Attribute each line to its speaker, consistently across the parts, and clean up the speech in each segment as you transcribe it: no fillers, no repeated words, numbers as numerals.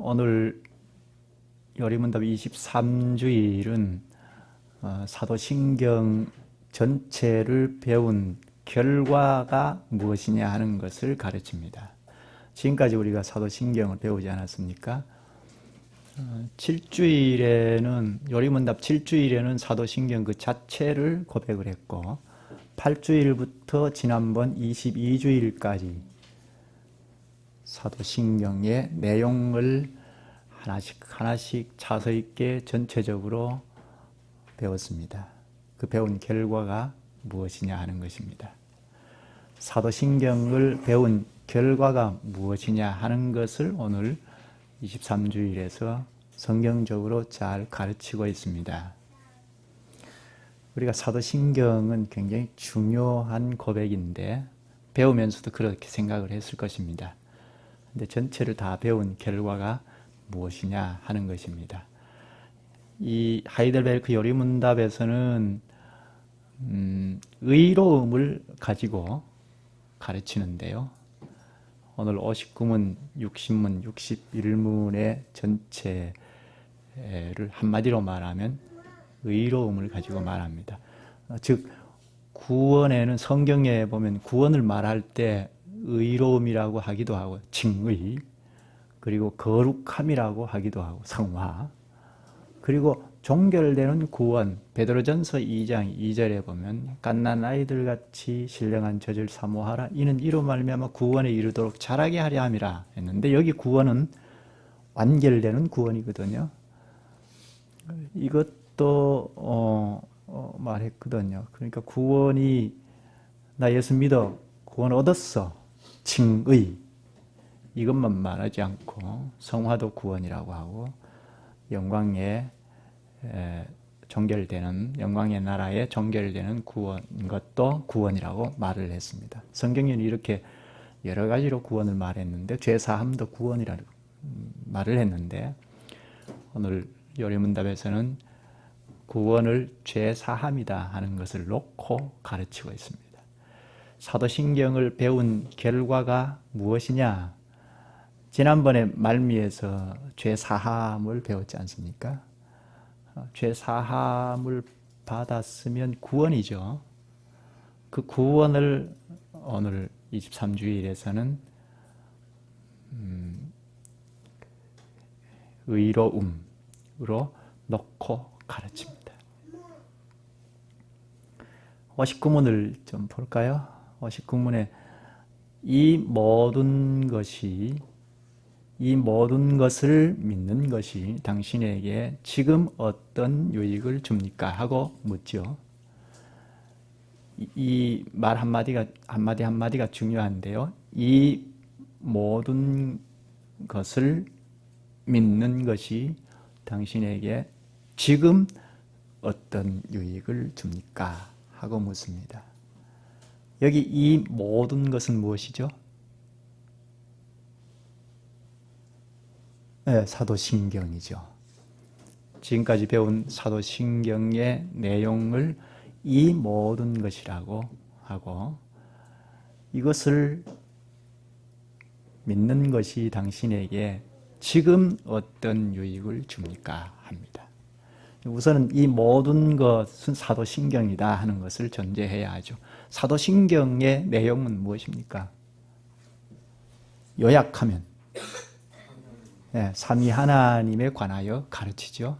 Speaker 1: 오늘 요리문답 23주일은 사도신경 전체를 배운 결과가 무엇이냐 하는 것을 가르칩니다. 지금까지 우리가 사도신경을 배우지 않았습니까? 7주일에는 요리문답 7주일에는 사도신경 그 자체를 고백을 했고 8주일부터 지난번 22주일까지 사도신경의 내용을 하나씩 차서 있게 전체적으로 배웠습니다. 그 배운 결과가 무엇이냐 하는 것입니다. 사도신경을 배운 결과가 무엇이냐 하는 것을 오늘 23주일에서 성경적으로 잘 가르치고 있습니다. 우리가 사도신경은 굉장히 중요한 고백인데 배우면서도 그렇게 생각을 했을 것입니다. 근데 전체를 다 배운 결과가 무엇이냐 하는 것입니다. 이 하이델베르크 요리문답에서는 의로움을 가지고 가르치는데요. 오늘 59문, 60문, 61문의 전체를 한마디로 말하면 의로움을 가지고 말합니다. 즉 구원에는 성경에 보면 구원을 말할 때 의로움이라고 하기도 하고 칭의, 그리고 거룩함이라고 하기도 하고 성화, 그리고 종결되는 구원, 베드로전서 2장 2절에 보면 갓난 아이들같이 신령한 젖을 사모하라. 이는 이로 말미암아 구원에 이르도록 자라게 하려 함이라 했는데 여기 구원은 완결되는 구원이거든요. 이것도 말했거든요. 그러니까 구원이 나 예수 믿어 구원 얻었어 칭의 이것만 말하지 않고 성화도 구원이라고 하고 영광의 종결되는 영광의 나라에 종결되는 구원 것도 구원이라고 말을 했습니다. 성경에는 이렇게 여러 가지로 구원을 말했는데 죄사함도 구원이라고 말을 했는데 오늘 요리문답에서는 구원을 죄사함이다 하는 것을 놓고 가르치고 있습니다. 사도신경을 배운 결과가 무엇이냐? 지난번에 말미에서 죄사함을 배웠지 않습니까? 죄사함을 받았으면 구원이죠. 그 구원을 오늘 23주일에서는 의로움으로 놓고 가르칩니다. 59문을 좀 볼까요? 59문에 이 모든 것을 믿는 것이 당신에게 지금 어떤 유익을 줍니까? 하고 묻죠. 이 말 한마디가 중요한데요. 이 모든 것을 믿는 것이 당신에게 지금 어떤 유익을 줍니까? 하고 묻습니다. 여기 이 모든 것은 무엇이죠? 네, 사도신경이죠. 지금까지 배운 사도신경의 내용을 이 모든 것이라고 하고 이것을 믿는 것이 당신에게 지금 어떤 유익을 줍니까? 합니다. 우선은 이 모든 것은 사도신경이다 하는 것을 전제해야 하죠. 사도신경의 내용은 무엇입니까? 요약하면 삼위 하나님에 관하여 가르치죠.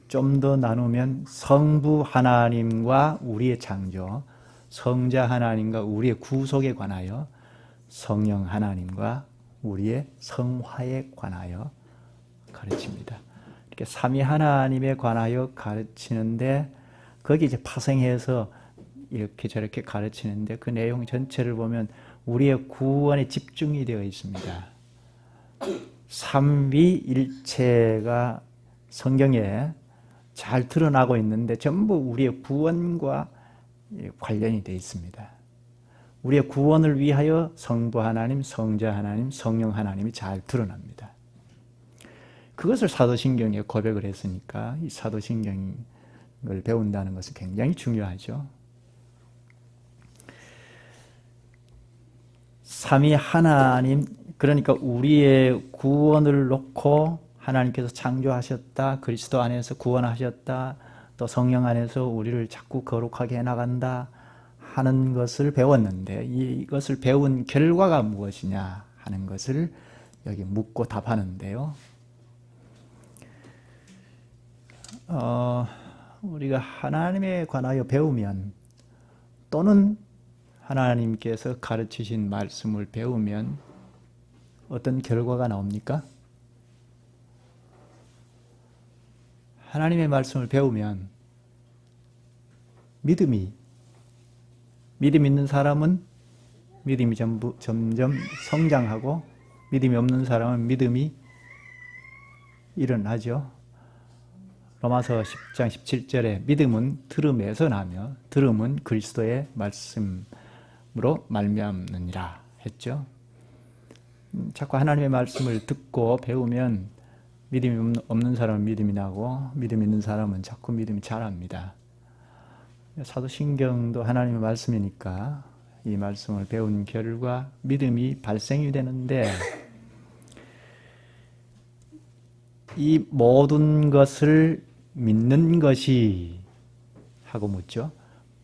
Speaker 1: 좀 더 나누면 성부 하나님과 우리의 창조, 성자 하나님과 우리의 구속에 관하여, 성령 하나님과 우리의 성화에 관하여 가르칩니다. 이렇게 삼위 하나님에 관하여 가르치는데 거기 이제 파생해서 이렇게 저렇게 가르치는데 그 내용 전체를 보면 우리의 구원에 집중이 되어 있습니다. 삼위일체가 성경에 잘 드러나고 있는데 전부 우리의 구원과 관련이 되어 있습니다. 우리의 구원을 위하여 성부 하나님, 성자 하나님, 성령 하나님이 잘 드러납니다. 그것을 사도신경에 고백을 했으니까 이 사도신경을 배운다는 것은 굉장히 중요하죠. 삼위 하나님 그러니까 우리의 구원을 놓고 하나님께서 창조하셨다, 그리스도 안에서 구원하셨다, 또 성령 안에서 우리를 자꾸 거룩하게 해나간다 하는 것을 배웠는데, 이것을 배운 결과가 무엇이냐 하는 것을 여기 묻고 답하는데요. 우리가 하나님에 관하여 배우면, 또는 하나님께서 가르치신 말씀을 배우면 어떤 결과가 나옵니까? 하나님의 말씀을 배우면 믿음 있는 사람은 믿음이 점점 성장하고, 믿음이 없는 사람은 믿음이 일어나죠. 로마서 10장 17절에 믿음은 들음에서 나며 들음은 그리스도의 말씀으로 말미암느니라 했죠. 자꾸 하나님의 말씀을 듣고 배우면 믿음이 없는 사람은 믿음이 나고, 믿음 있는 사람은 자꾸 믿음이 자랍니다. 사도신경도 하나님의 말씀이니까 이 말씀을 배운 결과 믿음이 발생이 되는데, 이 모든 것을 믿는 것이 하고 묻죠.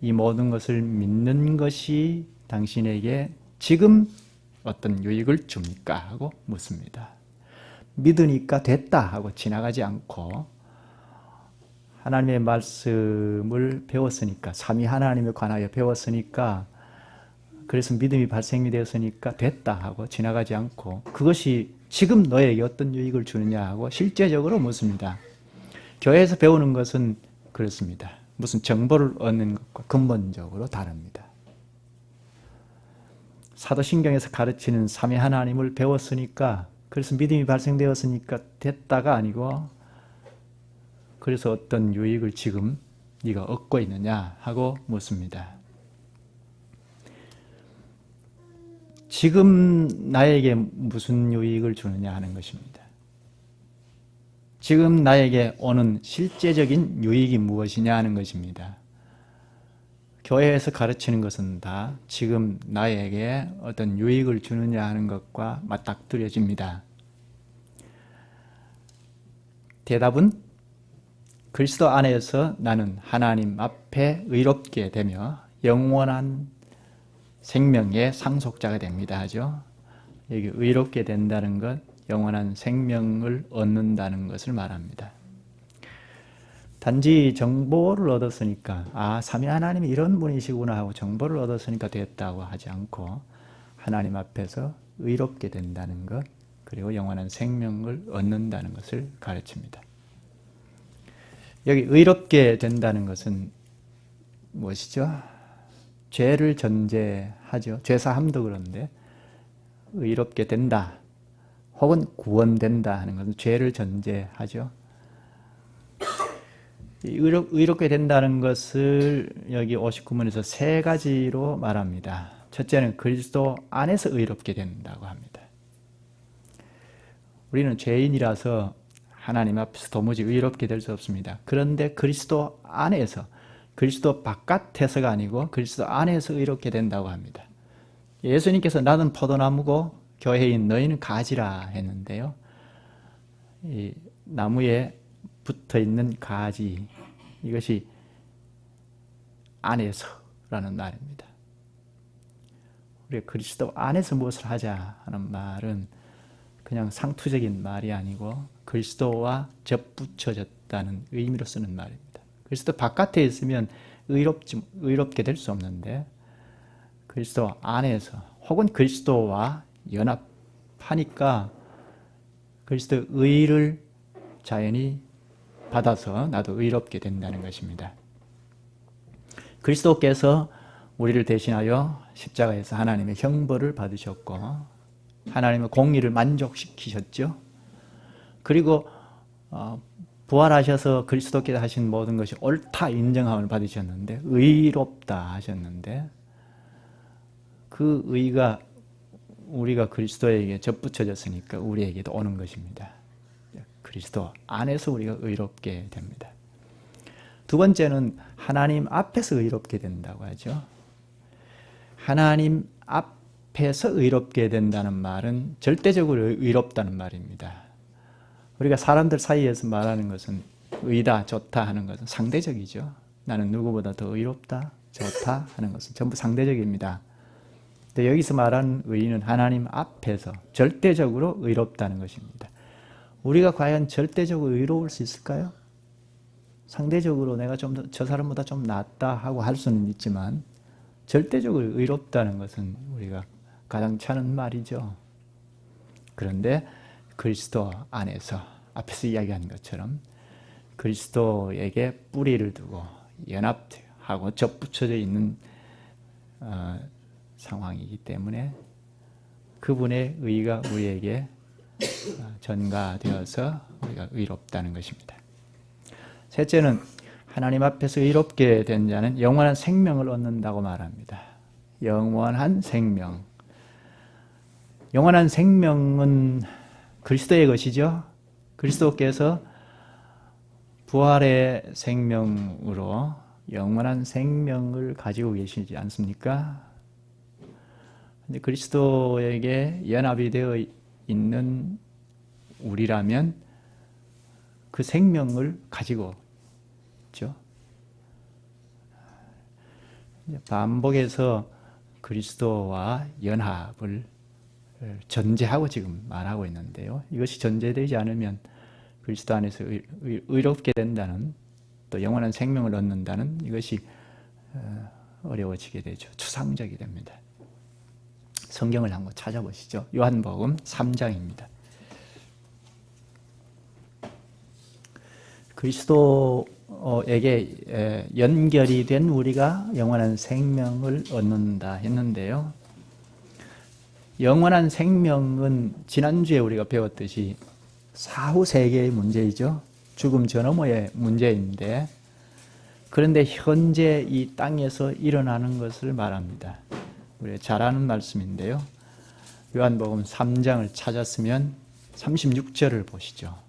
Speaker 1: 이 모든 것을 믿는 것이 당신에게 지금 어떤 유익을 줍니까? 하고 묻습니다. 믿으니까 됐다 하고 지나가지 않고, 하나님의 말씀을 배웠으니까, 삼위 하나님에 관하여 배웠으니까, 그래서 믿음이 발생이 되었으니까 됐다 하고 지나가지 않고, 그것이 지금 너에게 어떤 유익을 주느냐 하고 실제적으로 묻습니다. 교회에서 배우는 것은 그렇습니다. 무슨 정보를 얻는 것과 근본적으로 다릅니다. 사도신경에서 가르치는 삼위 하나님을 배웠으니까, 그래서 믿음이 발생되었으니까 됐다가 아니고, 그래서 어떤 유익을 지금 네가 얻고 있느냐 하고 묻습니다. 지금 나에게 무슨 유익을 주느냐 하는 것입니다. 지금 나에게 오는 실제적인 유익이 무엇이냐 하는 것입니다. 교회에서 가르치는 것은 다 지금 나에게 어떤 유익을 주느냐 하는 것과 맞닥뜨려집니다. 대답은 그리스도 안에서 나는 하나님 앞에 의롭게 되며 영원한 생명의 상속자가 됩니다 하죠. 여기 의롭게 된다는 것, 영원한 생명을 얻는다는 것을 말합니다. 단지 정보를 얻었으니까, 삼위 하나님이 이런 분이시구나 하고 정보를 얻었으니까 됐다고 하지 않고, 하나님 앞에서 의롭게 된다는 것, 그리고 영원한 생명을 얻는다는 것을 가르칩니다. 여기 의롭게 된다는 것은 무엇이죠? 죄를 전제하죠. 죄사함도 그런데, 의롭게 된다 혹은 구원된다 하는 것은 죄를 전제하죠. 의롭게 된다는 것을 여기 59문에서 세 가지로 말합니다. 첫째는 그리스도 안에서 의롭게 된다고 합니다. 우리는 죄인이라서 하나님 앞에서 도무지 의롭게 될 수 없습니다. 그런데 그리스도 안에서, 그리스도 바깥에서가 아니고 그리스도 안에서 의롭게 된다고 합니다. 예수님께서 나는 포도나무고 교회인 너희는 가지라 했는데요. 이 나무에 붙어있는 가지, 이것이 안에서라는 말입니다. 우리가 그리스도 안에서 무엇을 하자 하는 말은 그냥 상투적인 말이 아니고 그리스도와 접붙여졌다는 의미로 쓰는 말입니다. 그리스도 바깥에 있으면 의롭게 될 수 없는데, 그리스도 안에서 혹은 그리스도와 연합하니까 그리스도의 의를 자연히 받아서 나도 의롭게 된다는 것입니다. 그리스도께서 우리를 대신하여 십자가에서 하나님의 형벌을 받으셨고 하나님의 공의를 만족시키셨죠. 그리고 부활하셔서 그리스도께서 하신 모든 것이 옳다 인정함을 받으셨는데, 의롭다 하셨는데, 그 의가 우리가 그리스도에게 접붙여졌으니까 우리에게도 오는 것입니다. 그리스도 안에서 우리가 의롭게 됩니다. 두 번째는 하나님 앞에서 의롭게 된다고 하죠. 하나님 앞에서 의롭게 된다는 말은 절대적으로 의롭다는 말입니다. 우리가 사람들 사이에서 말하는 것은 의다, 좋다 하는 것은 상대적이죠. 나는 누구보다 더 의롭다, 좋다 하는 것은 전부 상대적입니다. 근데 여기서 말하는 의는 하나님 앞에서 절대적으로 의롭다는 것입니다. 우리가 과연 절대적으로 의로울 수 있을까요? 상대적으로 내가 좀 저 사람보다 좀 낫다 하고 할 수는 있지만 절대적으로 의롭다는 것은 우리가 가당찮은 말이죠. 그런데 그리스도 안에서 앞에서 이야기한 것처럼 그리스도에게 뿌리를 두고 연합하고 접붙여져 있는 상황이기 때문에 그분의 의가 우리에게 전가되어서 우리가 의롭다는 것입니다. 셋째는 하나님 앞에서 의롭게 된 자는 영원한 생명을 얻는다고 말합니다. 영원한 생명. 영원한 생명은 그리스도의 것이죠. 그리스도께서 부활의 생명으로 영원한 생명을 가지고 계시지 않습니까? 근데 그리스도에게 연합이 되어 있는 우리라면 그 생명을 가지고 있죠. 반복해서 그리스도와 연합을 전제하고 지금 말하고 있는데요. 이것이 전제되지 않으면 그리스도 안에서 의롭게 된다는, 또 영원한 생명을 얻는다는 이것이 어려워지게 되죠. 추상적이 됩니다. 성경을 한번 찾아보시죠. 요한복음 3장입니다. 그리스도에게 연결이 된 우리가 영원한 생명을 얻는다 했는데요. 영원한 생명은 지난주에 우리가 배웠듯이 사후 세계의 문제이죠. 죽음 저 너머의 문제인데, 그런데 현재 이 땅에서 일어나는 것을 말합니다. 우리 잘 아는 말씀인데요. 요한복음 3장을 찾았으면 36절을 보시죠.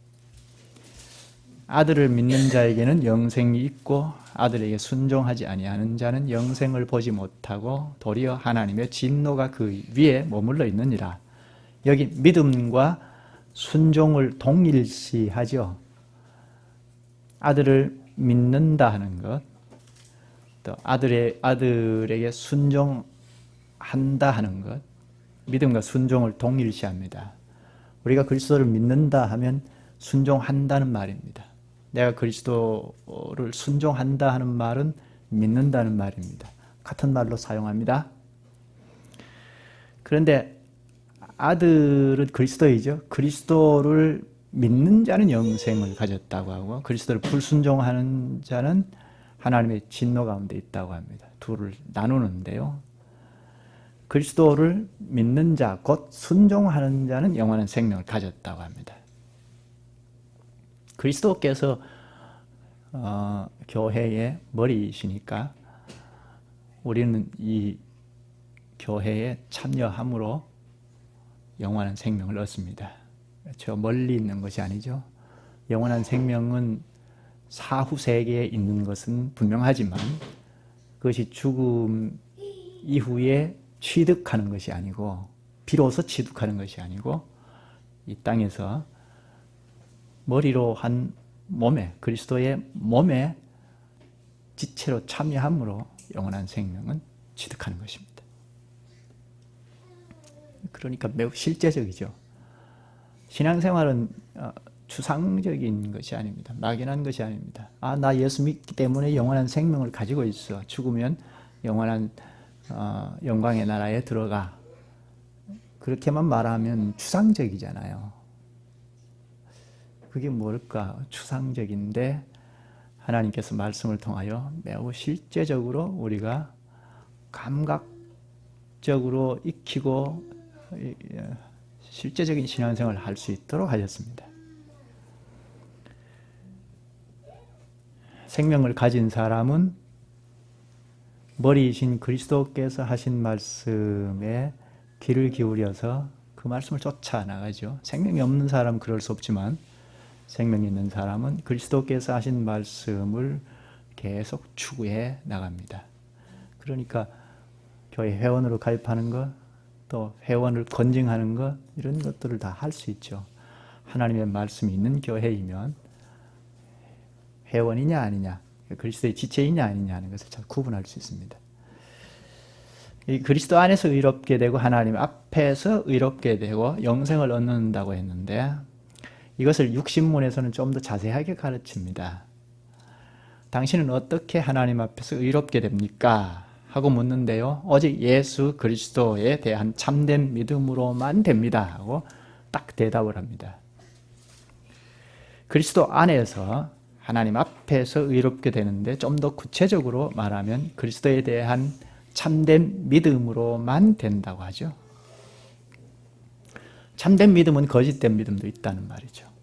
Speaker 1: 아들을 믿는 자에게는 영생이 있고 아들에게 순종하지 아니하는 자는 영생을 보지 못하고 도리어 하나님의 진노가 그 위에 머물러 있느니라. 여기 믿음과 순종을 동일시하죠. 아들을 믿는다 하는 것, 또 아들에게 순종한다 하는 것, 믿음과 순종을 동일시합니다. 우리가 그리스도를 믿는다 하면 순종한다는 말입니다. 내가 그리스도를 순종한다 하는 말은 믿는다는 말입니다. 같은 말로 사용합니다. 그런데 아들은 그리스도이죠. 그리스도를 믿는 자는 영생을 가졌다고 하고 그리스도를 불순종하는 자는 하나님의 진노 가운데 있다고 합니다. 둘을 나누는데요. 그리스도를 믿는 자, 곧 순종하는 자는 영원한 생명을 가졌다고 합니다. 그리스도께서 교회의 머리이시니까 우리는 이 교회에 참여함으로 영원한 생명을 얻습니다. 저 멀리 있는 것이 아니죠. 영원한 생명은 사후 세계에 있는 것은 분명하지만 그것이 죽음 이후에 취득하는 것이 아니고, 비로소 취득하는 것이 아니고 이 땅에서 머리로 한 몸에, 그리스도의 몸에 지체로 참여함으로 영원한 생명은 취득하는 것입니다. 그러니까 매우 실제적이죠. 신앙생활은 추상적인 것이 아닙니다. 막연한 것이 아닙니다. 아, 나 예수 믿기 때문에 영원한 생명을 가지고 있어. 죽으면 영원한 영광의 나라에 들어가. 그렇게만 말하면 추상적이잖아요. 그게 뭘까? 추상적인데 하나님께서 말씀을 통하여 매우 실제적으로 우리가 감각적으로 익히고 실제적인 신앙생활을 할 수 있도록 하셨습니다. 생명을 가진 사람은 머리이신 그리스도께서 하신 말씀에 귀를 기울여서 그 말씀을 쫓아 나가죠. 생명이 없는 사람은 그럴 수 없지만 생명이 있는 사람은 그리스도께서 하신 말씀을 계속 추구해 나갑니다. 그러니까 교회 회원으로 가입하는 것, 또 또 회원을 건증하는 것, 이런 것들을 다 할 수 있죠. 하나님의 말씀이 있는 교회이면 회원이냐 아니냐, 그리스도의 지체이냐 아니냐 하는 것을 잘 구분할 수 있습니다. 이 그리스도 안에서 의롭게 되고 하나님 앞에서 의롭게 되고 영생을 얻는다고 했는데, 이것을 육신문에서는 좀 더 자세하게 가르칩니다. 당신은 어떻게 하나님 앞에서 의롭게 됩니까? 하고 묻는데요. 오직 예수 그리스도에 대한 참된 믿음으로만 됩니다. 하고 딱 대답을 합니다. 그리스도 안에서 하나님 앞에서 의롭게 되는데, 좀 더 구체적으로 말하면 그리스도에 대한 참된 믿음으로만 된다고 하죠. 참된 믿음은 거짓된 믿음도 있다는 말이죠.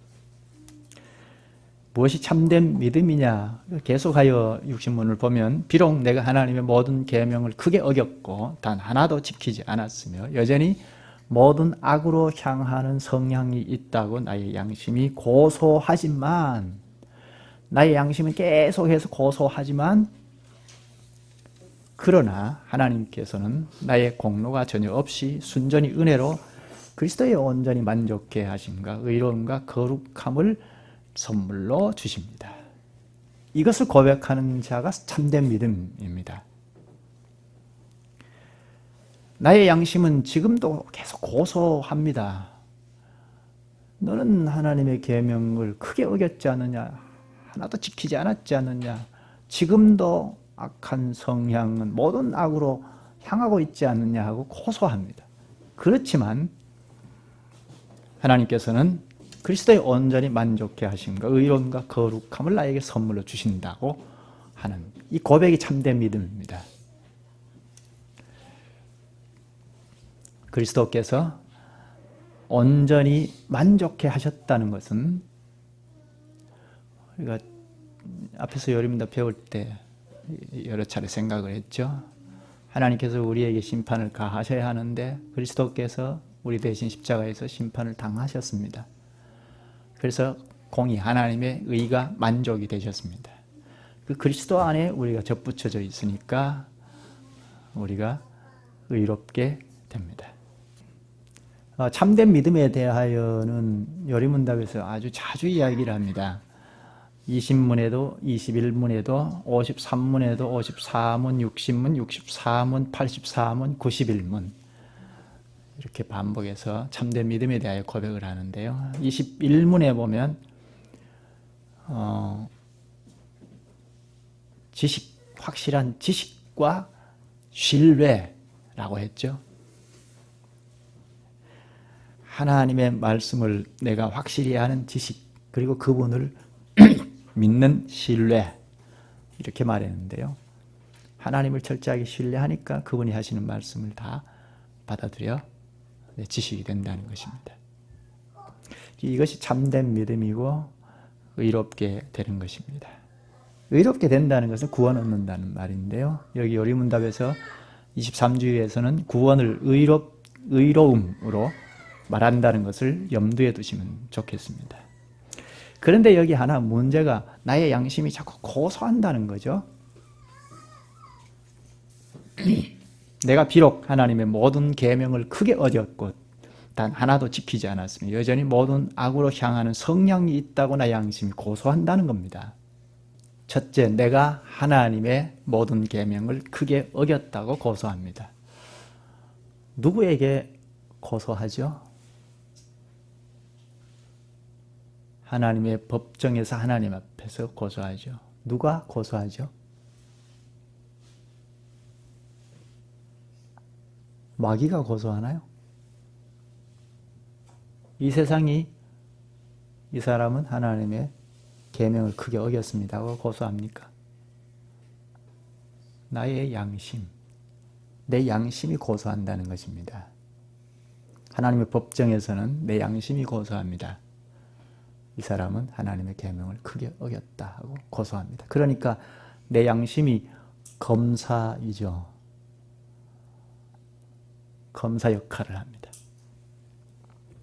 Speaker 1: 무엇이 참된 믿음이냐? 계속하여 육신문을 보면 비록 내가 하나님의 모든 계명을 크게 어겼고 단 하나도 지키지 않았으며 여전히 모든 악으로 향하는 성향이 있다고 나의 양심이 고소하지만, 나의 양심은 계속해서 고소하지만, 그러나 하나님께서는 나의 공로가 전혀 없이 순전히 은혜로 그리스도에 온전히 만족해 하심과 의로움과 거룩함을 선물로 주십니다. 이것을 고백하는 자가 참된 믿음입니다. 나의 양심은 지금도 계속 고소합니다. 너는 하나님의 계명을 크게 어겼지 않느냐? 하나도 지키지 않았지 않느냐? 지금도 악한 성향은 모든 악으로 향하고 있지 않느냐 하고 고소합니다. 그렇지만 하나님께서는 그리스도에 온전히 만족해 하심과 의로움과 거룩함을 나에게 선물로 주신다고 하는 이 고백이 참된 믿음입니다. 그리스도께서 온전히 만족해 하셨다는 것은, 우리가 앞에서 여러분들 배울 때 여러 차례 생각을 했죠. 하나님께서 우리에게 심판을 가하셔야 하는데 그리스도께서 우리 대신 십자가에서 심판을 당하셨습니다. 그래서 공의 하나님의 의가 만족이 되셨습니다. 그 그리스도 안에 우리가 접붙여져 있으니까 우리가 의롭게 됩니다. 참된 믿음에 대하여는 요리문답에서 아주 자주 이야기를 합니다. 20문에도 21문에도 53문에도 54문, 60문, 64문, 84문, 91문 이렇게 반복해서 참된 믿음에 대하여 고백을 하는데요. 21문에 보면 지식, 확실한 지식과 신뢰라고 했죠. 하나님의 말씀을 내가 확실히 아는 지식, 그리고 그분을 믿는 신뢰, 이렇게 말했는데요. 하나님을 철저하게 신뢰하니까 그분이 하시는 말씀을 다 받아들여 지식이 된다는 것입니다. 이것이 참된 믿음이고 의롭게 되는 것입니다. 의롭게 된다는 것은 구원 얻는다는 말인데요. 여기 요리문답에서 23주에서는 구원을 의로움으로 말한다는 것을 염두에 두시면 좋겠습니다. 그런데 여기 하나 문제가, 나의 양심이 자꾸 고소한다는 거죠. 내가 비록 하나님의 모든 계명을 크게 어겼고 단 하나도 지키지 않았으며 여전히 모든 악으로 향하는 성향이 있다고 나의 양심이 고소한다는 겁니다. 첫째, 내가 하나님의 모든 계명을 크게 어겼다고 고소합니다. 누구에게 고소하죠? 하나님의 법정에서 하나님 앞에서 고소하죠. 누가 고소하죠? 마귀가 고소하나요? 이 세상이 이 사람은 하나님의 계명을 크게 어겼습니다 하고 고소합니까? 나의 양심, 내 양심이 고소한다는 것입니다. 하나님의 법정에서는 내 양심이 고소합니다. 이 사람은 하나님의 계명을 크게 어겼다 하고 고소합니다. 그러니까 내 양심이 검사이죠. 검사 역할을 합니다.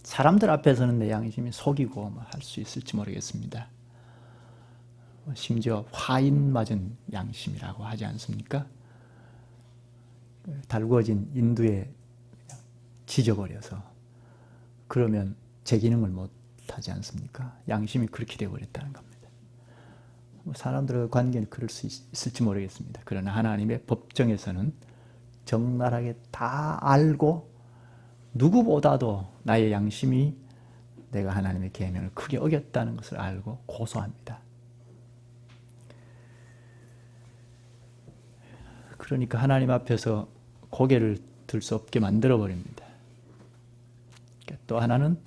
Speaker 1: 사람들 앞에서는 내 양심이 속이고 할 수 있을지 모르겠습니다. 심지어 화인 맞은 양심이라고 하지 않습니까? 달구어진 인두에 지져버려서 그러면 제 기능을 못 하지 않습니까? 양심이 그렇게 되어버렸다는 겁니다. 사람들의 관계는 그럴 수 있을지 모르겠습니다. 그러나 하나님의 법정에서는 적나라하게 다 알고 누구보다도 나의 양심이 내가 하나님의 계명을 크게 어겼다는 것을 알고 고소합니다. 그러니까 하나님 앞에서 고개를 들 수 없게 만들어 버립니다. 또 하나는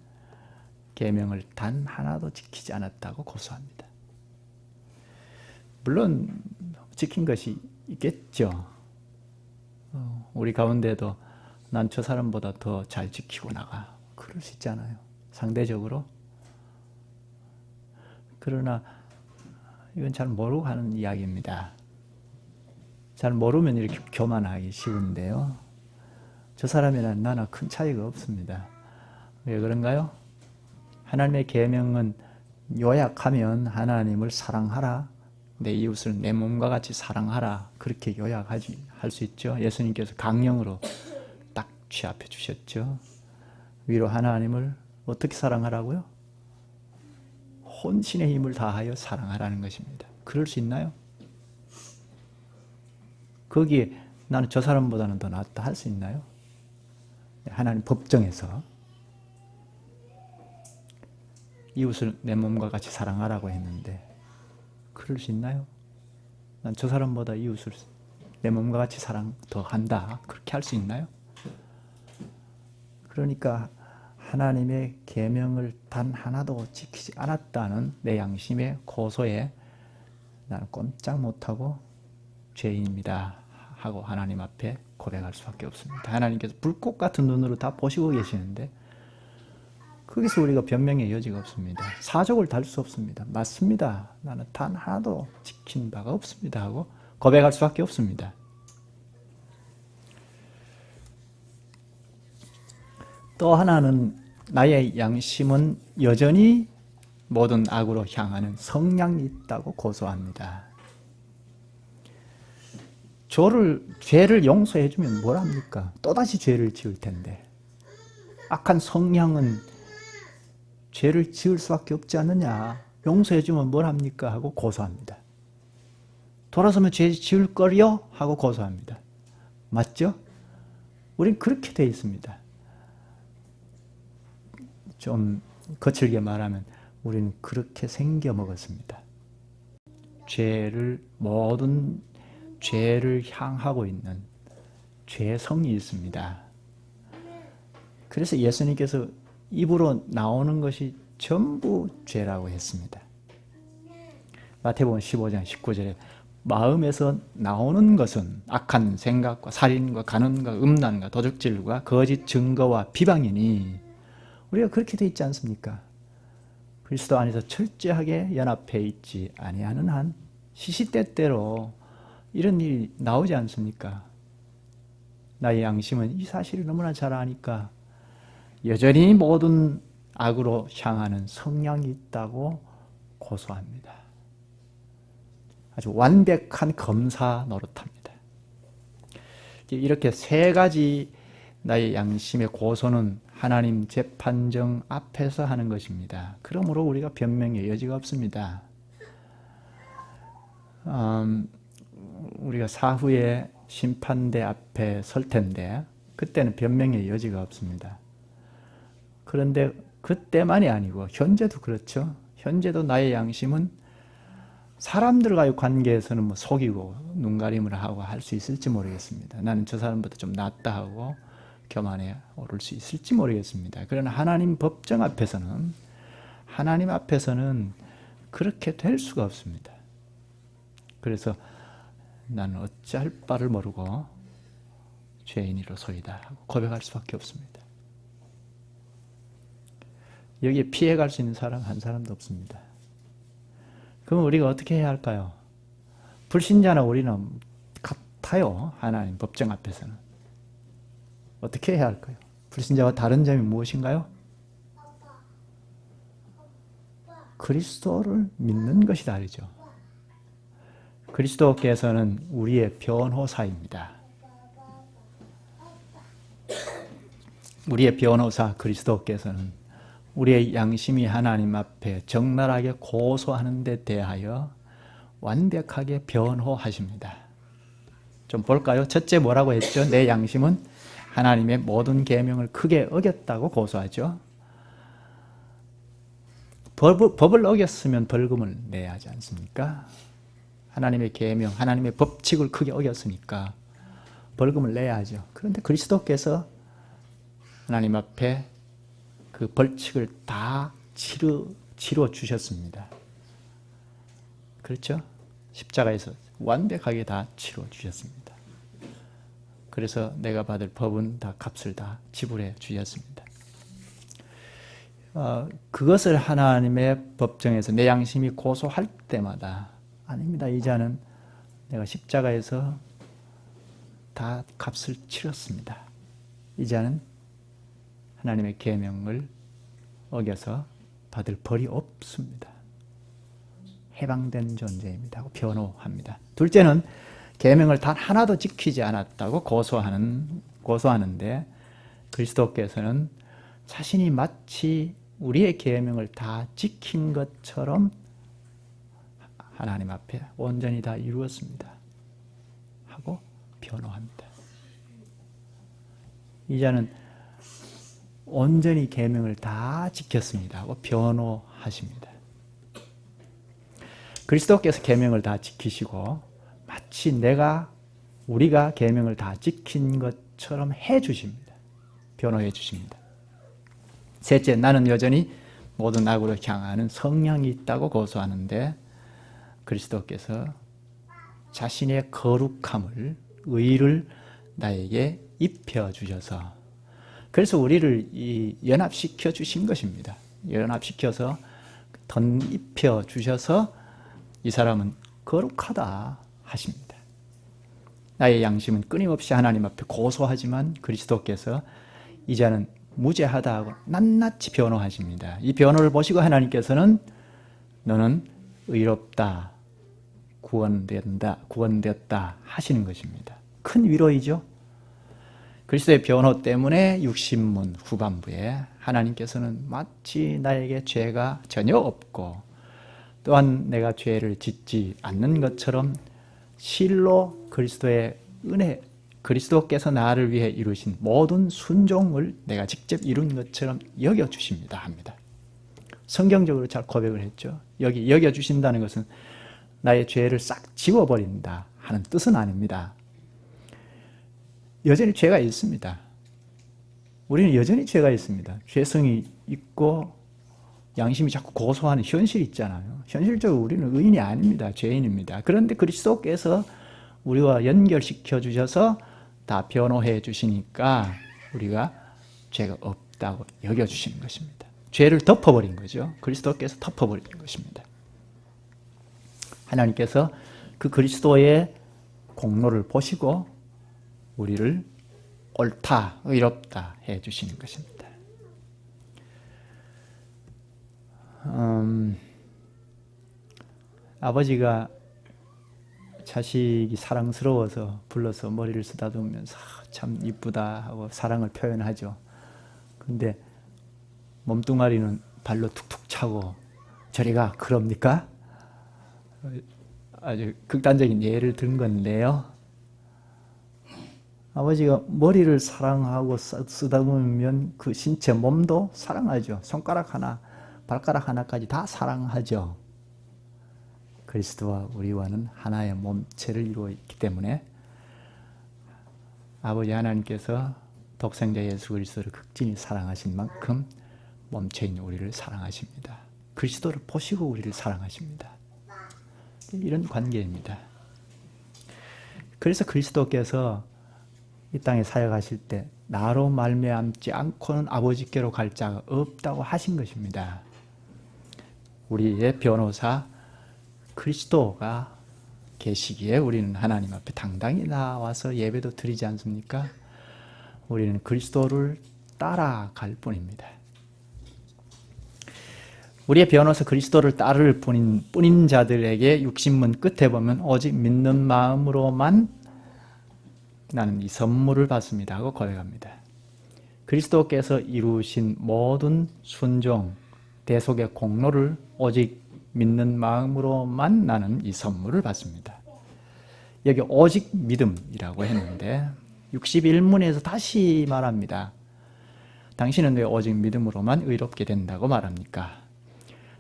Speaker 1: 계명을 단 하나도 지키지 않았다고 고소합니다. 물론 지킨 것이 있겠죠. 우리 가운데도 난 저 사람보다 더 잘 지키고 나가. 그럴 수 있잖아요. 상대적으로. 그러나 이건 잘 모르고 하는 이야기입니다. 잘 모르면 이렇게 교만하기 쉬운데요. 저 사람이나 나나 큰 차이가 없습니다. 왜 그런가요? 하나님의 계명은 요약하면 하나님을 사랑하라, 내 이웃을 내 몸과 같이 사랑하라, 그렇게 요약할 수 있죠. 예수님께서 강령으로 딱 취합해 주셨죠. 위로 하나님을 어떻게 사랑하라고요? 혼신의 힘을 다하여 사랑하라는 것입니다. 그럴 수 있나요? 거기에 나는 저 사람보다는 더 낫다 할 수 있나요? 하나님 법정에서 이웃을 내 몸과 같이 사랑하라고 했는데 그럴 수 있나요? 난 저 사람보다 이웃을 내 몸과 같이 사랑 더 한다. 그렇게 할 수 있나요? 그러니까 하나님의 계명을 단 하나도 지키지 않았다는 내 양심의 고소에 나는 꼼짝 못하고 죄인입니다 하고 하나님 앞에 고백할 수밖에 없습니다. 하나님께서 불꽃 같은 눈으로 다 보시고 계시는데 거기서 우리가 변명의 여지가 없습니다. 사족을 달 수 없습니다. 맞습니다. 나는 단 하나도 지킨 바가 없습니다 하고 고백할 수밖에 없습니다. 또 하나는 나의 양심은 여전히 모든 악으로 향하는 성향이 있다고 고소합니다. 죄를 용서해 주면 뭘 합니까? 또다시 죄를 지을 텐데. 악한 성향은 죄를 지을 수밖에 없지 않느냐. 용서해 주면 뭘 합니까? 하고 고소합니다. 돌아서면 죄 지을 거리요? 하고 고소합니다. 맞죠? 우린 그렇게 돼 있습니다. 좀 거칠게 말하면 우리는 그렇게 생겨 먹었습니다. 모든 죄를 향하고 있는 죄성이 있습니다. 그래서 예수님께서 입으로 나오는 것이 전부 죄라고 했습니다. 마태복음 15장 19절에 마음에서 나오는 것은 악한 생각과 살인과 간음과 음란과 도적질과 거짓 증거와 비방이니 우리가 그렇게 돼 있지 않습니까? 그리스도 안에서 철저하게 연합해 있지 아니하는 한 시시때때로 이런 일이 나오지 않습니까? 나의 양심은 이 사실을 너무나 잘 아니까 여전히 모든 악으로 향하는 성향이 있다고 고소합니다. 아주 완벽한 검사 노릇합니다. 이렇게 세 가지 나의 양심의 고소는 하나님 재판정 앞에서 하는 것입니다. 그러므로 우리가 변명의 여지가 없습니다. 우리가 사후에 심판대 앞에 설 텐데 그때는 변명의 여지가 없습니다. 그런데 그때만이 아니고 현재도 그렇죠. 현재도 나의 양심은 사람들과의 관계에서는 뭐 속이고 눈가림을 하고 할 수 있을지 모르겠습니다. 나는 저 사람보다 좀 낫다 하고 교만에 오를 수 있을지 모르겠습니다. 그러나 하나님 법정 앞에서는 하나님 앞에서는 그렇게 될 수가 없습니다. 그래서 나는 어찌할 바를 모르고 죄인이로소이다 하고 고백할 수밖에 없습니다. 여기에 피해갈 수 있는 사람 한 사람도 없습니다. 그럼 우리가 어떻게 해야 할까요? 불신자나 우리는 같아요. 하나님 법정 앞에서는. 어떻게 해야 할까요? 불신자와 다른 점이 무엇인가요? 그리스도를 믿는 것이 다르죠. 그리스도께서는 우리의 변호사입니다. 우리의 변호사 그리스도께서는 우리의 양심이 하나님 앞에 적나라하게 고소하는 데 대하여 완벽하게 변호하십니다. 좀 볼까요? 첫째 뭐라고 했죠? 내 양심은 하나님의 모든 계명을 크게 어겼다고 고소하죠. 법을 어겼으면 벌금을 내야 하지 않습니까? 하나님의 계명, 하나님의 법칙을 크게 어겼으니까 벌금을 내야 하죠. 그런데 그리스도께서 하나님 앞에 그 벌칙을 다 치러 주셨습니다. 그렇죠? 십자가에서 완벽하게 다 치러 주셨습니다. 그래서 내가 받을 법은 다 값을 다 지불해 주셨습니다. 그것을 하나님의 법정에서 내 양심이 고소할 때마다 아닙니다. 이 자는 내가 십자가에서 다 값을 치렀습니다. 이 자는 하나님의 계명을 어겨서 받을 벌이 없습니다. 해방된 존재입니다 하고 변호합니다. 둘째는 계명을 단 하나도 지키지 않았다고 고소하는데 그리스도께서는 자신이 마치 우리의 계명을 다 지킨 것처럼 하나님 앞에 온전히 다 이루었습니다 하고 변호합니다. 이 자는 온전히 계명을 다 지켰습니다 하고 변호하십니다. 그리스도께서 계명을 다 지키시고 마치 우리가 계명을 다 지킨 것처럼 해주십니다. 변호해 주십니다. 셋째, 나는 여전히 모든 악으로 향하는 성향이 있다고 고소하는데 그리스도께서 자신의 거룩함을, 의를 나에게 입혀주셔서 그래서 우리를 연합시켜 주신 것입니다. 연합시켜서 덧입혀 주셔서 이 사람은 거룩하다 하십니다. 나의 양심은 끊임없이 하나님 앞에 고소하지만 그리스도께서 이 자는 무죄하다 하고 낱낱이 변호하십니다. 이 변호를 보시고 하나님께서는 너는 의롭다, 구원되었다 하시는 것입니다. 큰 위로이죠. 그리스도의 변호 때문에 육신문 후반부에 하나님께서는 마치 나에게 죄가 전혀 없고 또한 내가 죄를 짓지 않는 것처럼 실로 그리스도의 은혜, 그리스도께서 나를 위해 이루신 모든 순종을 내가 직접 이룬 것처럼 여겨주십니다 합니다. 성경적으로 잘 고백을 했죠. 여기 여겨주신다는 것은 나의 죄를 싹 지워버린다 하는 뜻은 아닙니다. 여전히 죄가 있습니다. 우리는 여전히 죄가 있습니다. 죄성이 있고 양심이 자꾸 고소하는 현실이 있잖아요. 현실적으로 우리는 의인이 아닙니다. 죄인입니다. 그런데 그리스도께서 우리와 연결시켜 주셔서 다 변호해 주시니까 우리가 죄가 없다고 여겨주시는 것입니다. 죄를 덮어버린 거죠. 그리스도께서 덮어버린 것입니다. 하나님께서 그 그리스도의 공로를 보시고 우리를 옳다, 의롭다 해주시는 것입니다. 아버지가 자식이 사랑스러워서 불러서 머리를 쓰다듬으면서 참 이쁘다 하고 사랑을 표현하죠. 근데 몸뚱아리는 발로 툭툭 차고 저리가 그럽니까? 아주 극단적인 예를 든 건데요. 아버지가 머리를 사랑하고 쓰다듬으면 그 신체 몸도 사랑하죠. 손가락 하나, 발가락 하나까지 다 사랑하죠. 그리스도와 우리와는 하나의 몸체를 이루어 있기 때문에 아버지 하나님께서 독생자 예수 그리스도를 극진히 사랑하신 만큼 몸체인 우리를 사랑하십니다. 그리스도를 보시고 우리를 사랑하십니다. 이런 관계입니다. 그래서 그리스도께서 이 땅에 사역하실 때 나로 말미암지 않고는 아버지께로 갈 자가 없다고 하신 것입니다. 우리의 변호사 그리스도가 계시기에 우리는 하나님 앞에 당당히 나와서 예배도 드리지 않습니까? 우리는 그리스도를 따라갈 뿐입니다. 우리의 변호사 그리스도를 따를 뿐인 자들에게 육신문 끝에 보면 오직 믿는 마음으로만 나는 이 선물을 받습니다 하고 고백합니다. 그리스도께서 이루신 모든 순종, 대속의 공로를 오직 믿는 마음으로만 나는 이 선물을 받습니다. 여기 오직 믿음이라고 했는데 61문에서 다시 말합니다. 당신은 왜 오직 믿음으로만 의롭게 된다고 말합니까?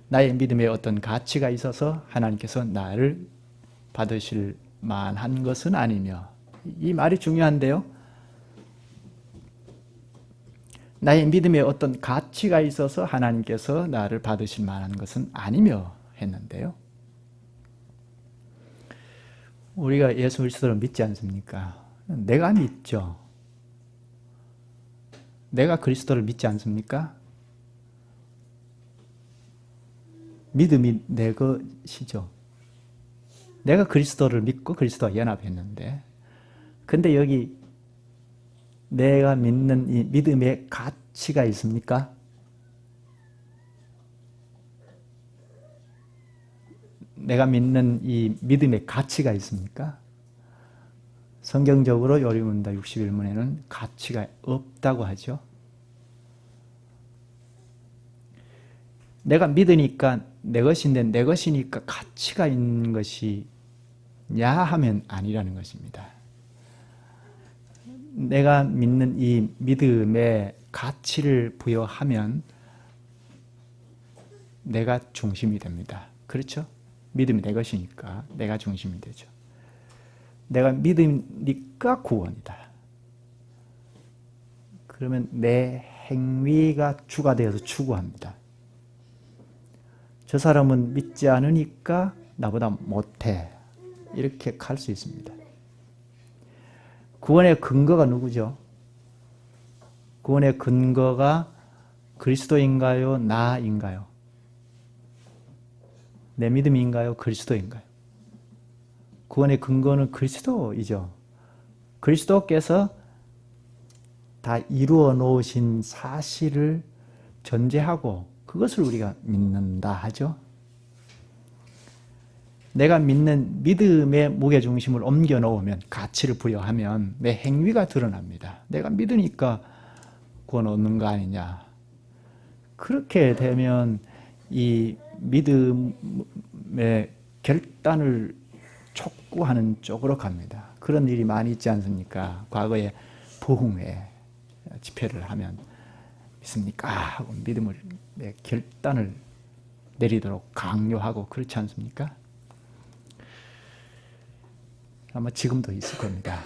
Speaker 1: 나의 믿음에 어떤 가치가 있어서 하나님께서 나를 받으실 만한 것은 아니며, 이 말이 중요한데요. 나의 믿음에 어떤 가치가 있어서 하나님께서 나를 받으실 만한 것은 아니며 했는데요. 우리가 예수 그리스도를 믿지 않습니까? 내가 믿죠. 내가 그리스도를 믿지 않습니까? 믿음이 내 것이죠. 내가 그리스도를 믿고 그리스도와 연합했는데, 근데 여기 내가 믿는 이 믿음의 가치가 있습니까? 내가 믿는 이 믿음의 가치가 있습니까? 성경적으로 요리문답 61문에는 가치가 없다고 하죠. 내가 믿으니까 내 것인데 내 것이니까 가치가 있는 것이냐 하면 아니라는 것입니다. 내가 믿는 이 믿음에 가치를 부여하면 내가 중심이 됩니다. 그렇죠? 믿음이 내 것이니까 내가 중심이 되죠. 내가 믿으니까 구원이다. 그러면 내 행위가 주가 되어서 추구합니다. 저 사람은 믿지 않으니까 나보다 못해. 이렇게 할 수 있습니다. 구원의 근거가 누구죠? 구원의 근거가 그리스도인가요? 나인가요? 내 믿음인가요? 그리스도인가요? 구원의 근거는 그리스도이죠. 그리스도께서 다 이루어 놓으신 사실을 전제하고 그것을 우리가 믿는다 하죠. 내가 믿는 믿음의 무게중심을 옮겨 놓으면, 가치를 부여하면 내 행위가 드러납니다. 내가 믿으니까 구원 얻는 거 아니냐. 그렇게 되면 이 믿음의 결단을 촉구하는 쪽으로 갑니다. 그런 일이 많이 있지 않습니까? 과거에 부흥회 집회를 하면 믿습니까? 하고 믿음을, 결단을 내리도록 강요하고 그렇지 않습니까? 아마 지금도 있을 겁니다.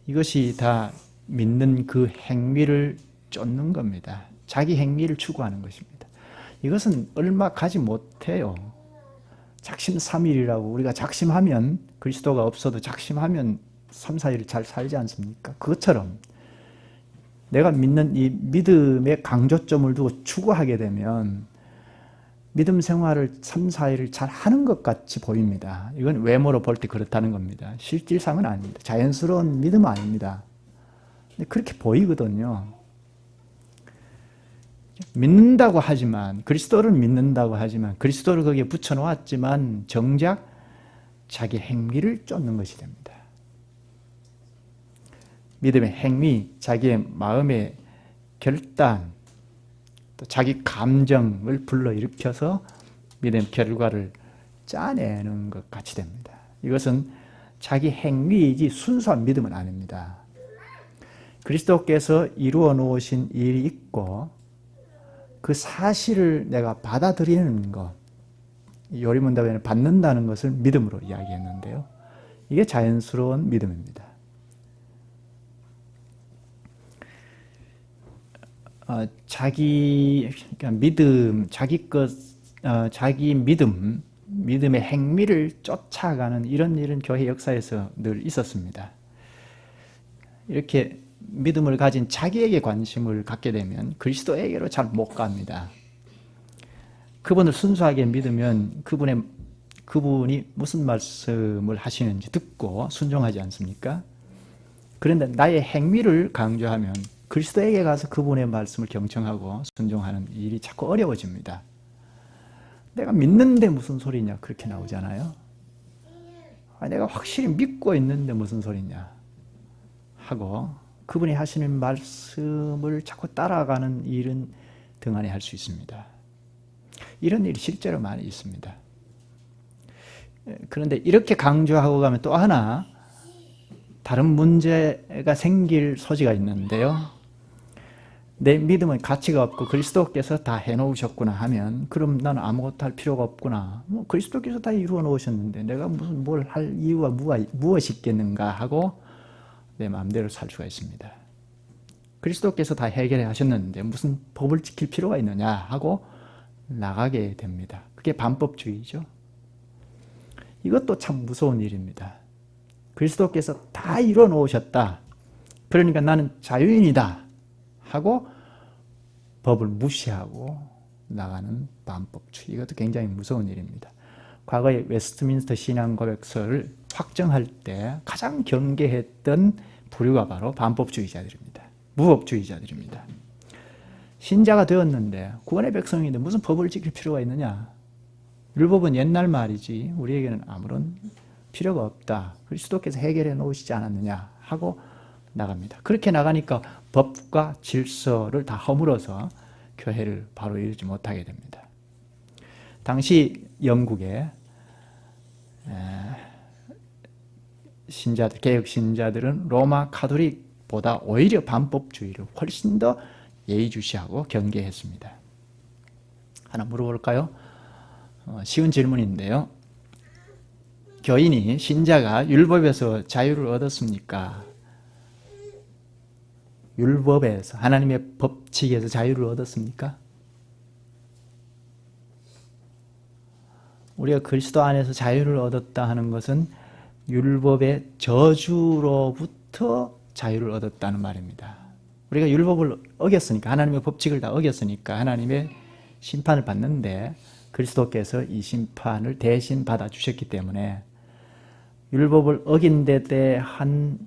Speaker 1: 이것이 다 믿는 그 행위를 쫓는 겁니다. 자기 행위를 추구하는 것입니다. 이것은 얼마 가지 못해요. 작심삼일이라고, 우리가 작심하면, 그리스도가 없어도 작심하면 3, 4일 잘 살지 않습니까? 그것처럼 내가 믿는 이 믿음의 강조점을 두고 추구하게 되면 믿음 생활을 3, 4일을 잘 하는 것 같이 보입니다. 이건 외모로 볼 때 그렇다는 겁니다. 실질상은 아닙니다. 자연스러운 믿음은 아닙니다. 근데 그렇게 보이거든요. 믿는다고 하지만, 그리스도를 믿는다고 하지만, 그리스도를 거기에 붙여놓았지만 정작 자기 행위를 쫓는 것이 됩니다. 믿음의 행위, 자기의 마음의 결단, 또 자기 감정을 불러일으켜서 믿음의 결과를 짜내는 것 같이 됩니다. 이것은 자기 행위이지 순수한 믿음은 아닙니다. 그리스도께서 이루어 놓으신 일이 있고 그 사실을 내가 받아들이는 것, 요리문답에는 받는다는 것을 믿음으로 이야기했는데요. 이게 자연스러운 믿음입니다. 그러니까 믿음, 자기 믿음의 행위를 쫓아가는 이런 일은 교회 역사에서 늘 있었습니다. 이렇게 믿음을 가진 자기에게 관심을 갖게 되면 그리스도에게로 잘 못 갑니다. 그분을 순수하게 믿으면 그분이 무슨 말씀을 하시는지 듣고 순종하지 않습니까? 그런데 나의 행위를 강조하면 그리스도에게 가서 그분의 말씀을 경청하고 순종하는 일이 자꾸 어려워집니다. 내가 믿는데 무슨 소리냐, 그렇게 나오잖아요. 내가 확실히 믿고 있는데 무슨 소리냐 하고 그분이 하시는 말씀을 자꾸 따라가는 일은 등한히 할 수 있습니다. 이런 일이 실제로 많이 있습니다. 그런데 이렇게 강조하고 가면 또 하나 다른 문제가 생길 소지가 있는데요. 내 믿음은 가치가 없고 그리스도께서 다 해놓으셨구나 하면 그럼 나는 아무것도 할 필요가 없구나. 뭐 그리스도께서 다 이루어 놓으셨는데 내가 무슨 뭘 할 이유가 무엇이 있겠는가 하고 내 마음대로 살 수가 있습니다. 그리스도께서 다 해결해 하셨는데 무슨 법을 지킬 필요가 있느냐 하고 나가게 됩니다. 그게 반법주의죠. 이것도 참 무서운 일입니다. 그리스도께서 다 이루어 놓으셨다. 그러니까 나는 자유인이다 하고 법을 무시하고 나가는 반법주의. 이것도 굉장히 무서운 일입니다. 과거에 웨스트민스터 신앙고백서를 확정할 때 가장 경계했던 부류가 바로 반법주의자들입니다. 무법주의자들입니다. 신자가 되었는데 구원의 백성인데 무슨 법을 지킬 필요가 있느냐. 율법은 옛날 말이지 우리에게는 아무런 필요가 없다. 그리스도께서 해결해 놓으시지 않았느냐 하고 나갑니다. 그렇게 나가니까 법과 질서를 다 허물어서 교회를 바로 이루지 못하게 됩니다. 당시 영국의 신자들, 개혁 신자들은 로마 카톨릭보다 오히려 반법주의를 훨씬 더 예의주시하고 경계했습니다. 하나 물어볼까요? 쉬운 질문인데요. 교인이, 신자가 율법에서 자유를 얻었습니까? 율법에서, 하나님의 법칙에서 자유를 얻었습니까? 우리가 그리스도 안에서 자유를 얻었다 하는 것은 율법의 저주로부터 자유를 얻었다는 말입니다. 우리가 율법을 어겼으니까, 하나님의 법칙을 다 어겼으니까 하나님의 심판을 받는데 그리스도께서 이 심판을 대신 받아주셨기 때문에 율법을 어긴 데 대한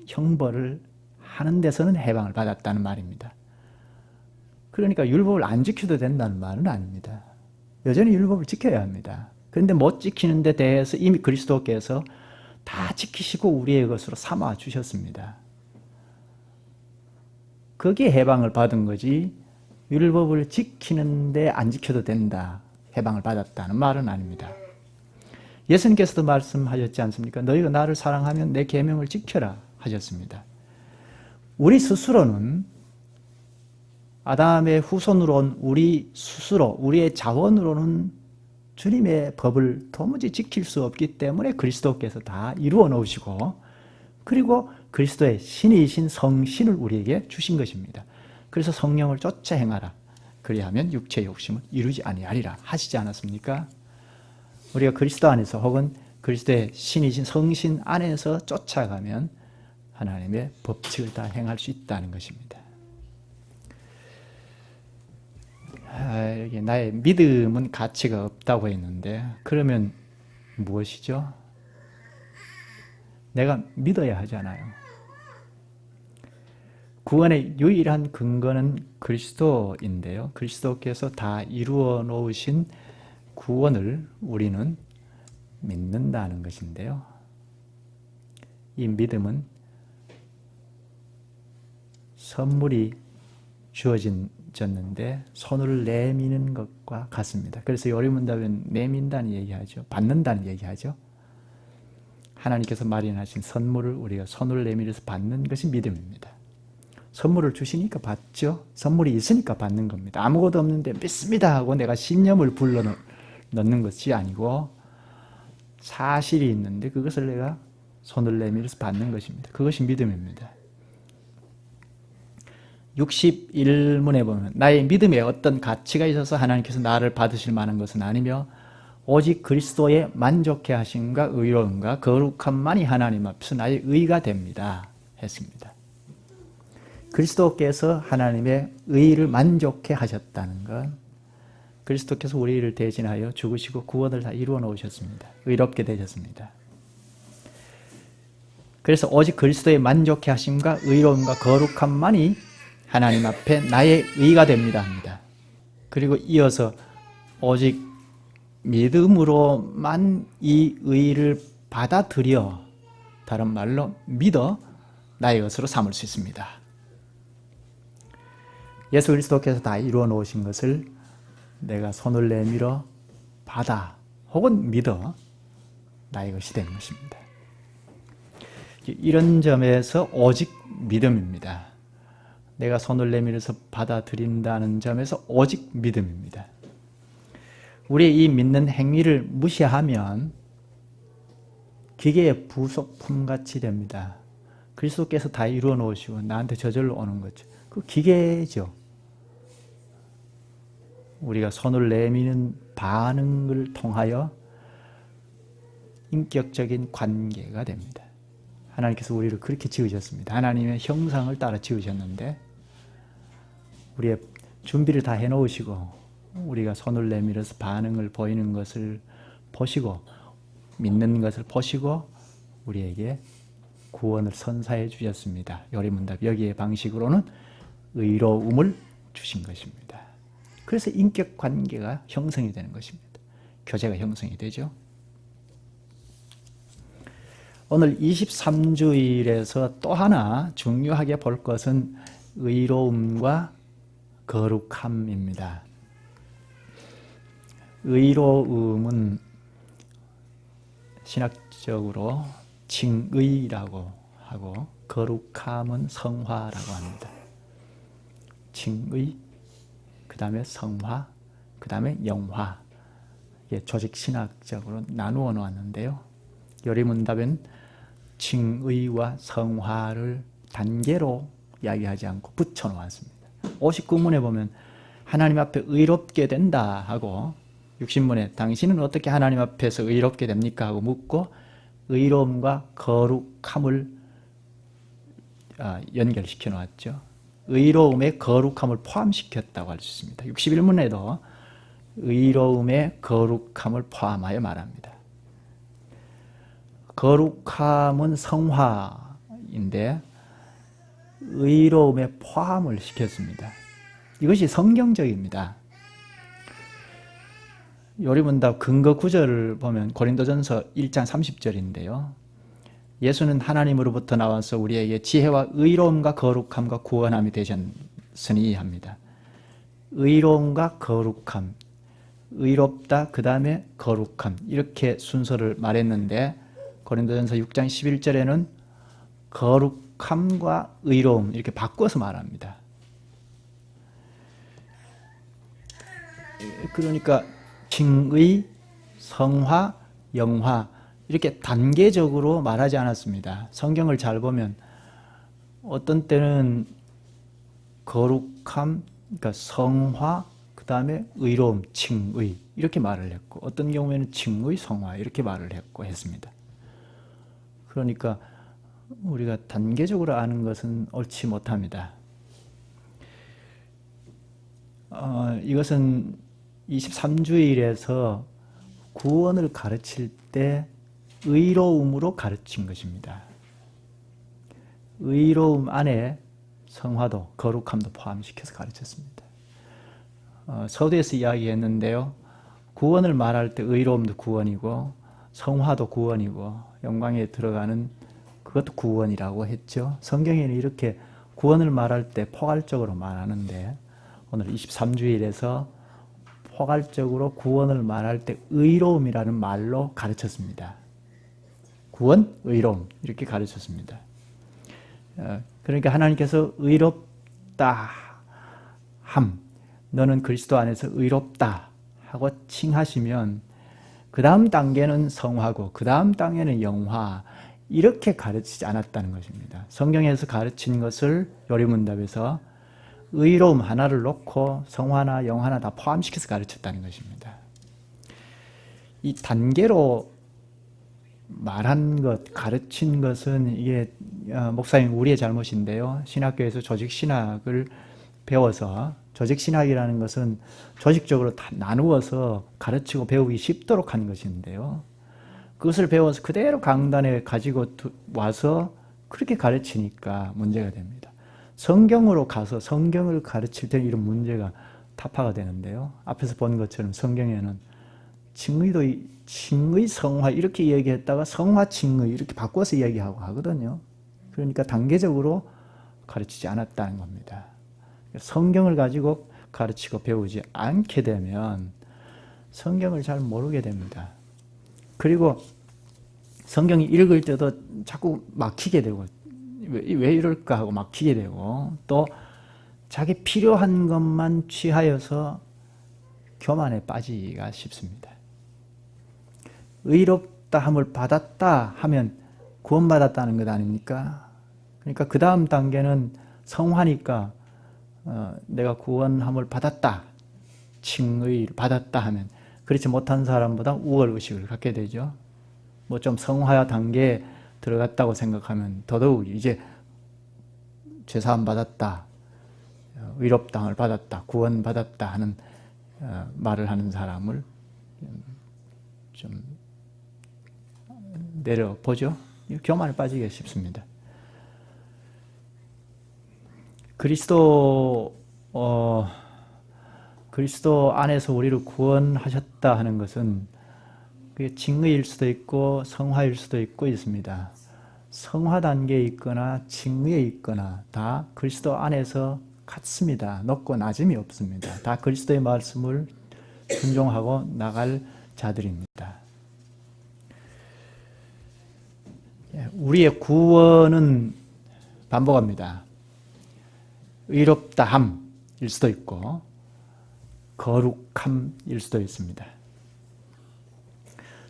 Speaker 1: 형벌을 하는 데서는 해방을 받았다는 말입니다. 그러니까 율법을 안 지켜도 된다는 말은 아닙니다. 여전히 율법을 지켜야 합니다. 그런데 못 지키는 데 대해서 이미 그리스도께서 다 지키시고 우리의 것으로 삼아 주셨습니다. 거기에 해방을 받은 거지 율법을 지키는데 안 지켜도 된다, 해방을 받았다는 말은 아닙니다. 예수님께서도 말씀하셨지 않습니까? 너희가 나를 사랑하면 내 계명을 지켜라 하셨습니다. 우리 스스로는 아담의 후손으로 온 우리 스스로, 우리의 자원으로는 주님의 법을 도무지 지킬 수 없기 때문에 그리스도께서 다 이루어 놓으시고 그리고 그리스도의 신이신 성신을 우리에게 주신 것입니다. 그래서 성령을 쫓아 행하라. 그리하면 육체의 욕심을 이루지 아니하리라 하시지 않았습니까? 우리가 그리스도 안에서 혹은 그리스도의 신이신 성신 안에서 쫓아가면 하나님의 법칙을 다 행할 수 있다는 것입니다. 여기 나의 믿음은 가치가 없다고 했는데 그러면 무엇이죠? 내가 믿어야 하잖아요. 구원의 유일한 근거는 그리스도인데요. 그리스도께서 다 이루어 놓으신 구원을 우리는 믿는다는 것인데요. 이 믿음은 선물이 주어졌는데 손을 내미는 것과 같습니다. 그래서 요리문답은 내민다는 얘기하죠. 받는다는 얘기하죠. 하나님께서 마련하신 선물을 우리가 손을 내밀어서 받는 것이 믿음입니다. 선물을 주시니까 받죠. 선물이 있으니까 받는 겁니다. 아무것도 없는데 믿습니다 하고 내가 신념을 불러넣는 것이 아니고 사실이 있는데 그것을 내가 손을 내밀어서 받는 것입니다. 그것이 믿음입니다. 61문에 보면 나의 믿음에 어떤 가치가 있어서 하나님께서 나를 받으실 만한 것은 아니며 오직 그리스도의 만족해 하심과 의로움과 거룩함만이 하나님 앞에서 나의 의가 됩니다 했습니다. 그리스도께서 하나님의 의를 만족해 하셨다는 건 그리스도께서 우리를 대신하여 죽으시고 구원을 다 이루어 놓으셨습니다. 의롭게 되셨습니다. 그래서 오직 그리스도의 만족해 하심과 의로움과 거룩함만이 하나님 앞에 나의 의가 됩니다 합니다. 그리고 이어서 오직 믿음으로만 이 의를 받아들여, 다른 말로 믿어 나의 것으로 삼을 수 있습니다. 예수 그리스도께서 다 이루어 놓으신 것을 내가 손을 내밀어 받아 혹은 믿어 나의 것이 되는 것입니다. 이런 점에서 오직 믿음입니다. 내가 손을 내밀어서 받아들인다는 점에서 오직 믿음입니다. 우리의 이 믿는 행위를 무시하면 기계의 부속품같이 됩니다. 그리스도께서 다 이루어 놓으시고 나한테 저절로 오는 거죠. 그 기계죠. 우리가 손을 내미는 반응을 통하여 인격적인 관계가 됩니다. 하나님께서 우리를 그렇게 지으셨습니다. 하나님의 형상을 따라 지으셨는데 우리의 준비를 다 해놓으시고 우리가 손을 내밀어서 반응을 보이는 것을 보시고 믿는 것을 보시고 우리에게 구원을 선사해 주셨습니다. 요리문답 여기의 방식으로는 의로움을 주신 것입니다. 그래서 인격 관계가 형성이 되는 것입니다. 교제가 형성이 되죠. 오늘 23주일에서 또 하나 중요하게 볼 것은 의로움과 거룩함입니다. 의로움은 신학적으로 칭의라고 하고 거룩함은 성화라고 합니다. 칭의, 그 다음에 성화, 그 다음에 영화. 이게 조직신학적으로 나누어 놓았는데요. 요리문답은 칭의와 성화를 단계로 이야기하지 않고 붙여 놓았습니다. 59문에 보면 하나님 앞에 의롭게 된다 하고 60문에 당신은 어떻게 하나님 앞에서 의롭게 됩니까? 하고 묻고 의로움과 거룩함을 연결시켜 놓았죠. 의로움에 거룩함을 포함시켰다고 할 수 있습니다. 61문에도 의로움에 거룩함을 포함하여 말합니다. 거룩함은 성화인데 의로움에 포함을 시켰습니다. 이것이 성경적입니다. 요리문답 근거 구절을 보면 고린도전서 1장 30절인데요. 예수는 하나님으로부터 나와서 우리에게 지혜와 의로움과 거룩함과 구원함이 되셨으니 합니다. 의로움과 거룩함, 의롭다 그 다음에 거룩함 이렇게 순서를 말했는데 고린도전서 6장 11절에는 거룩함과 의로움 이렇게 바꿔서 말합니다. 그러니까 칭의, 성화, 영화 이렇게 단계적으로 말하지 않았습니다. 성경을 잘 보면 어떤 때는 거룩함, 그러니까 성화, 그 다음에 의로움, 칭의 이렇게 말을 했고 어떤 경우에는 칭의, 성화 이렇게 말을 했고 했습니다. 그러니까 우리가 단계적으로 아는 것은 옳지 못합니다. 이것은 23주일에서 구원을 가르칠 때 의로움으로 가르친 것입니다. 의로움 안에 성화도 거룩함도 포함시켜서 가르쳤습니다. 서두에서 이야기했는데요. 구원을 말할 때 의로움도 구원이고 성화도 구원이고 영광에 들어가는 그것도 구원이라고 했죠. 성경에는 이렇게 구원을 말할 때 포괄적으로 말하는데 오늘 23주일에서 포괄적으로 구원을 말할 때 의로움이라는 말로 가르쳤습니다. 구원, 의로움 이렇게 가르쳤습니다. 그러니까 하나님께서 의롭다 함, 너는 그리스도 안에서 의롭다 하고 칭하시면 그 다음 단계는 성화고 그 다음 단계는 영화 이렇게 가르치지 않았다는 것입니다. 성경에서 가르친 것을 요리문답에서 의로움 하나를 놓고 성화나 영화나 다 포함시켜서 가르쳤다는 것입니다. 이 단계로 말한 것, 가르친 것은 이게 목사님 우리의 잘못인데요. 신학교에서 조직신학을 배워서 조직신학이라는 것은 조직적으로 다 나누어서 가르치고 배우기 쉽도록 한 것인데요. 그것을 배워서 그대로 강단에 가지고 와서 그렇게 가르치니까 문제가 됩니다. 성경으로 가서 성경을 가르칠 때는 이런 문제가 타파가 되는데요. 앞에서 본 것처럼 성경에는 칭의 성화 이렇게 얘기했다가 성화 칭의 이렇게 바꿔서 얘기하고 하거든요. 그러니까 단계적으로 가르치지 않았다는 겁니다. 성경을 가지고 가르치고 배우지 않게 되면 성경을 잘 모르게 됩니다. 그리고 성경이 읽을 때도 자꾸 막히게 되고 왜 이럴까 하고 막히게 되고 또 자기 필요한 것만 취하여서 교만에 빠지기가 쉽습니다. 의롭다 함을 받았다 하면 구원받았다는 것 아닙니까? 그러니까 그 다음 단계는 성화니까 내가 구원함을 받았다, 칭의를 받았다 하면 그렇지 못한 사람보다 우월의식을 갖게 되죠. 뭐 좀 성화 단계에 들어갔다고 생각하면 더더욱 이제 죄사함 받았다, 의롭다함을 받았다, 구원받았다 하는 말을 하는 사람을 좀 내려보죠. 교만에 빠지기가 쉽습니다. 그리스도 안에서 우리를 구원하셨다 하는 것은 그게 칭의일 수도 있고 성화일 수도 있고 있습니다. 성화 단계에 있거나 칭의에 있거나 다 그리스도 안에서 같습니다. 높고 낮음이 없습니다. 다 그리스도의 말씀을 순종하고 나갈 자들입니다. 우리의 구원은 반복합니다. 의롭다함일 수도 있고 거룩함일 수도 있습니다.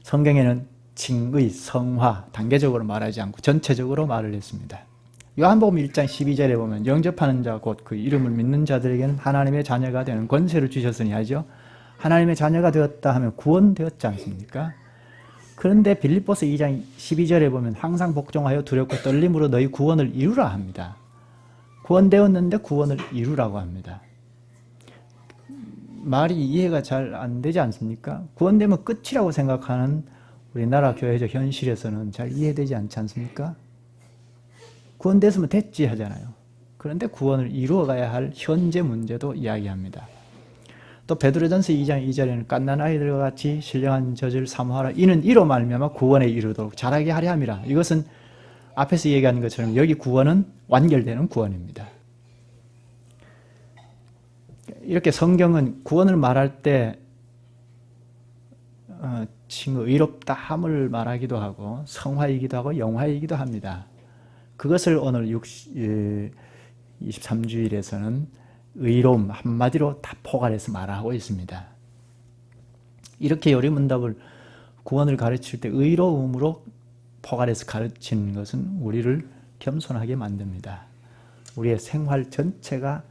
Speaker 1: 성경에는 칭의, 성화 단계적으로 말하지 않고 전체적으로 말을 했습니다. 요한복음 1장 12절에 보면 영접하는 자 곧 그 이름을 믿는 자들에게는 하나님의 자녀가 되는 권세를 주셨으니 하죠. 하나님의 자녀가 되었다 하면 구원되었지 않습니까? 그런데 빌립보서 2장 12절에 보면 항상 복종하여 두렵고 떨림으로 너희 구원을 이루라 합니다. 구원되었는데 구원을 이루라고 합니다. 말이 이해가 잘 안 되지 않습니까? 구원되면 끝이라고 생각하는 우리나라 교회적 현실에서는 잘 이해되지 않지 않습니까? 구원됐으면 됐지 하잖아요. 그런데 구원을 이루어가야 할 현재 문제도 이야기합니다. 또 베드로전서 2장 2절에는 갓난 아이들과 같이 신령한 젖을 사모하라. 이는 이로 말미암아 구원에 이르도록 자라게 하려 함이라. 이것은 앞에서 얘기한 것처럼 여기 구원은 완결되는 구원입니다. 이렇게 성경은 구원을 말할 때 의롭다 함을 말하기도 하고 성화이기도 하고 영화이기도 합니다. 그것을 오늘 23주일에서는 의로움 한마디로 다 포괄해서 말하고 있습니다. 이렇게 요리문답을 구원을 가르칠 때 의로움으로 포괄해서 가르치는 것은 우리를 겸손하게 만듭니다. 우리의 생활 전체가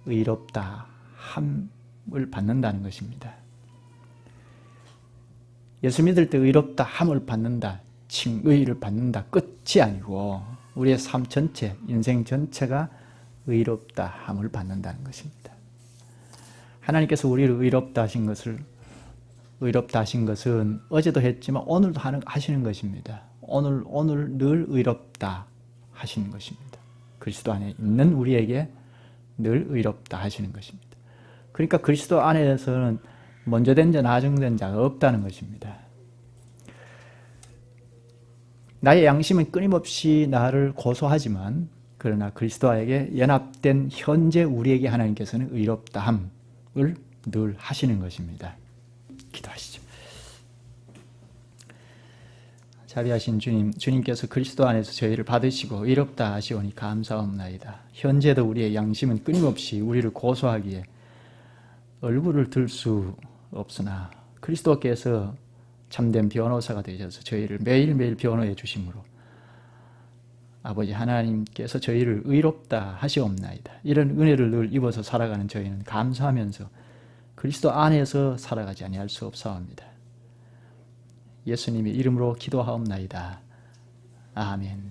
Speaker 1: 의롭다 함을 받는다는 것입니다. 예수 믿을 때 의롭다 함을 받는다, 칭의를 받는다 끝이 아니고 우리의 삶 전체, 인생 전체가 의롭다 함을 받는다는 것입니다. 하나님께서 우리를 의롭다 하신 것은 어제도 했지만 오늘도 하시는 것입니다. 오늘 늘 의롭다 하시는 것입니다. 그리스도 안에 있는 우리에게 늘 의롭다 하시는 것입니다. 그러니까 그리스도 안에서는 먼저 된 자, 나중된 자가 없다는 것입니다. 나의 양심은 끊임없이 나를 고소하지만 그러나 그리스도에게 연합된 현재 우리에게 하나님께서는 의롭다함을 늘 하시는 것입니다. 기도하시죠. 자비하신 주님, 주님께서 그리스도 안에서 저희를 받으시고 의롭다 하시오니 감사옵나이다. 현재도 우리의 양심은 끊임없이 우리를 고소하기에 얼굴을 들 수 없으나 그리스도께서 참된 변호사가 되셔서 저희를 매일매일 변호해 주심으로 아버지 하나님께서 저희를 의롭다 하시옵나이다. 이런 은혜를 늘 입어서 살아가는 저희는 감사하면서 그리스도 안에서 살아가지 아니할 수 없사옵니다. 예수님의 이름으로 기도하옵나이다. 아멘.